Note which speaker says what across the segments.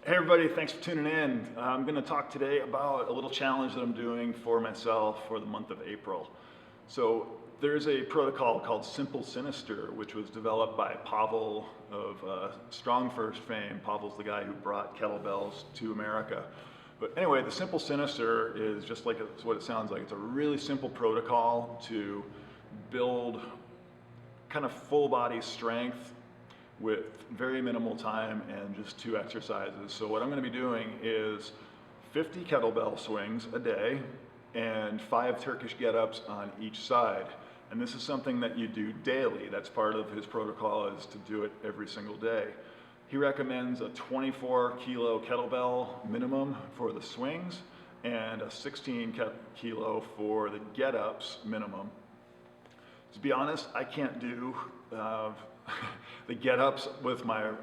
Speaker 1: Hey everybody, thanks for tuning in. I'm going to talk today about a little challenge that I'm doing for myself for the month of April. So there's a protocol called Simple Sinister, which was developed by Pavel of Strong First fame. Pavel's the guy who brought kettlebells to America. But anyway, the Simple Sinister is just like it's what it sounds like. It's a really simple protocol to build kind of full body strength with very minimal time and just 2 exercises. So what I'm going to be doing is 50 kettlebell swings a day and 5 Turkish get-ups on each side. And this is something that you do daily. That's part of his protocol, is to do it every single day. He recommends a 24 kilo kettlebell minimum for the swings and a 16 kilo for the get-ups minimum. To be honest, I can't do the get-ups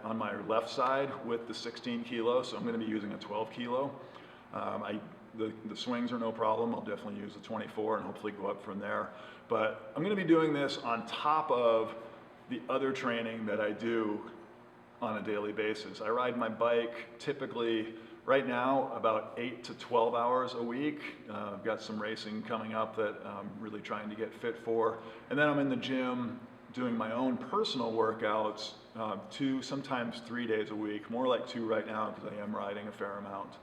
Speaker 1: on my left side with the 16 kilo, so I'm going to be using a 12 kilo. The swings are no problem. I'll definitely use the 24 and hopefully go up from there. But I'm going to be doing this on top of the other training that I do on a daily basis. I ride my bike typically right now about 8 to 12 hours a week. I've got some racing coming up that I'm really trying to get fit for. And then I'm in the gym doing my own personal workouts 2, sometimes 3 days a week, more like 2 right now because I am riding a fair amount.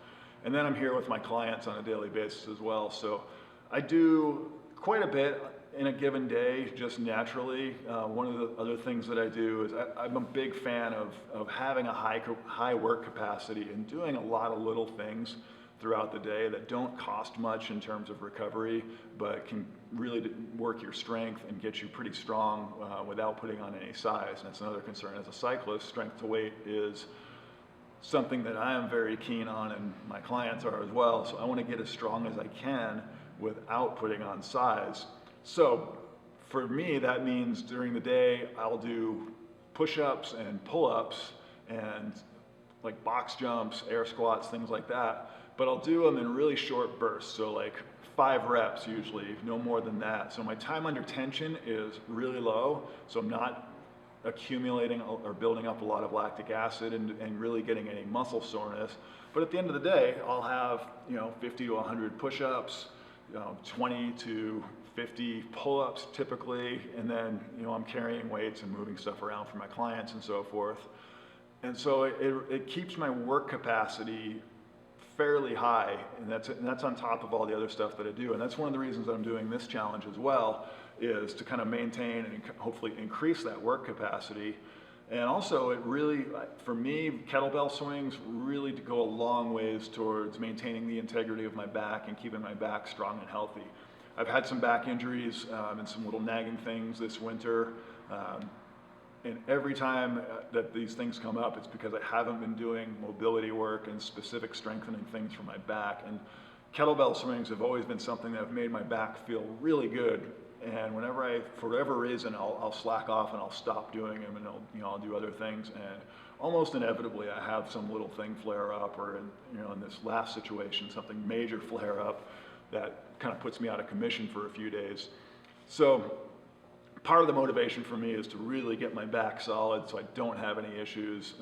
Speaker 1: And then I'm here with my clients on a daily basis as well. So I do quite a bit in a given day, just naturally. One of the other things that I do is I'm a big fan of having a high work capacity and doing a lot of little things throughout the day that don't cost much in terms of recovery, but can really work your strength and get you pretty strong without putting on any size. And that's another concern. As a cyclist, strength to weight is something that I am very keen on, and my clients are as well. So I want to get as strong as I can without putting on size. So for me, that means during the day, I'll do push-ups and pull-ups and like box jumps, air squats, things like that. But I'll do them in really short bursts. So like 5 reps usually, no more than that. So my time under tension is really low. So I'm not accumulating or building up a lot of lactic acid and really getting any muscle soreness. But at the end of the day, I'll have 50 to 100 push-ups, 20 to 50 pull-ups typically, and then I'm carrying weights and moving stuff around for my clients and so forth. And so it keeps my work capacity fairly high, and that's on top of all the other stuff that I do. And that's one of the reasons that I'm doing this challenge as well, is to kind of maintain and hopefully increase that work capacity. And also it really, for me, kettlebell swings really go a long ways towards maintaining the integrity of my back and keeping my back strong and healthy. I've had some back injuries and some little nagging things this winter. And every time that these things come up, it's because I haven't been doing mobility work and specific strengthening things for my back. And kettlebell swings have always been something that have made my back feel really good. And whenever for whatever reason, I'll slack off and I'll stop doing them, and I'll do other things. And almost inevitably, I have some little thing flare up, or in this last situation, something major flare up that kind of puts me out of commission for a few days. So part of the motivation for me is to really get my back solid so I don't have any issues.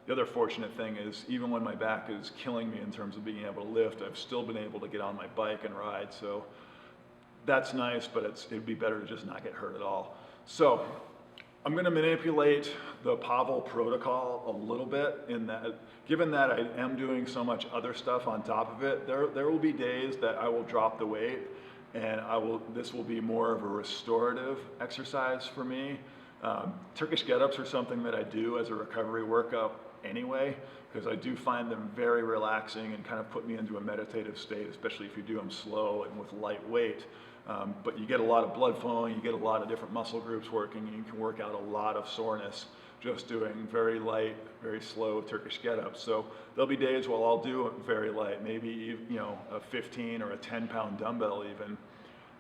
Speaker 1: The other fortunate thing is, even when my back is killing me in terms of being able to lift, I've still been able to get on my bike and ride. So that's nice, but it'd be better to just not get hurt at all. So I'm going to manipulate the Pavel protocol a little bit, in that, given that I am doing so much other stuff on top of it, there will be days that I will drop the weight, and this will be more of a restorative exercise for me. Turkish get-ups are something that I do as a recovery workout anyway, because I do find them very relaxing and kind of put me into a meditative state, especially if you do them slow and with light weight. But you get a lot of blood flowing, you get a lot of different muscle groups working, and you can work out a lot of soreness just doing very light, very slow Turkish get-ups. So there'll be days where I'll do it very light, maybe a 15 or a 10-pound dumbbell even.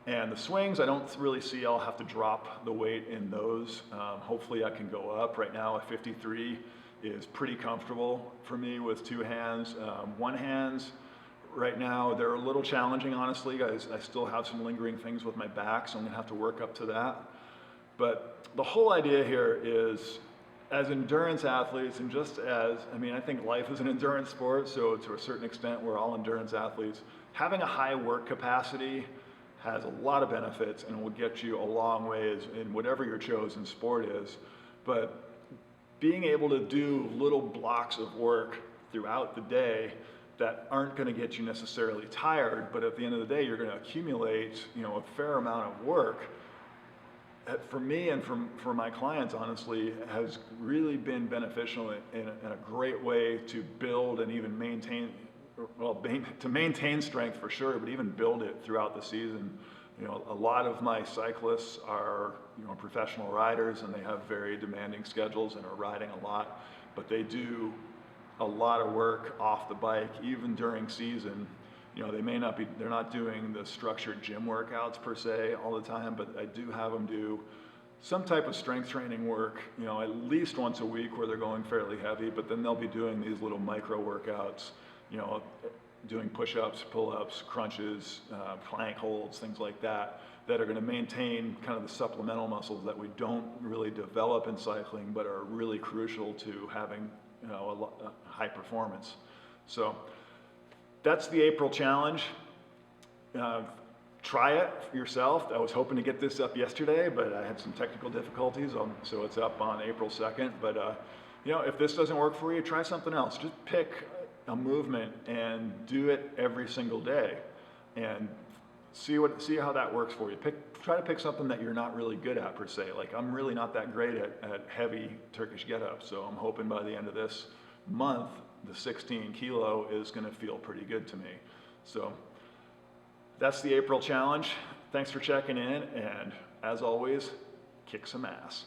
Speaker 1: And the swings, I don't really see I'll have to drop the weight in those. Hopefully I can go up. Right now a 53 is pretty comfortable for me with 2 hands. One hands, right now, they're a little challenging, honestly. I still have some lingering things with my back, so I'm gonna have to work up to that. But the whole idea here is as endurance athletes, and just as, I mean, I think life is an endurance sport, so to a certain extent, we're all endurance athletes. Having a high work capacity has a lot of benefits and will get you a long ways in whatever your chosen sport is. But being able to do little blocks of work throughout the day that aren't going to get you necessarily tired, but at the end of the day, you're going to accumulate, a fair amount of work. For me and for my clients, honestly, has really been beneficial in a great way to build and even maintain, to maintain strength for sure, but even build it throughout the season. A lot of my cyclists are, professional riders, and they have very demanding schedules and are riding a lot, but they do a lot of work off the bike, even during season. They're not doing the structured gym workouts per se all the time, but I do have them do some type of strength training work, at least once a week where they're going fairly heavy, but then they'll be doing these little micro workouts, doing push-ups, pull-ups, crunches, plank holds, things like that are going to maintain kind of the supplemental muscles that we don't really develop in cycling, but are really crucial to having, a high performance. So that's the April challenge. Try it yourself. I was hoping to get this up yesterday, but I had some technical difficulties, so it's up on April 2nd. But if this doesn't work for you, try something else. Just pick a movement and do it every single day, and see how that works for you. Try to pick something that you're not really good at per se. Like, I'm really not that great at heavy Turkish get-ups, so I'm hoping by the end of this month, the 16 kilo is going to feel pretty good to me. So that's the April challenge. Thanks for checking in, and as always, kick some ass.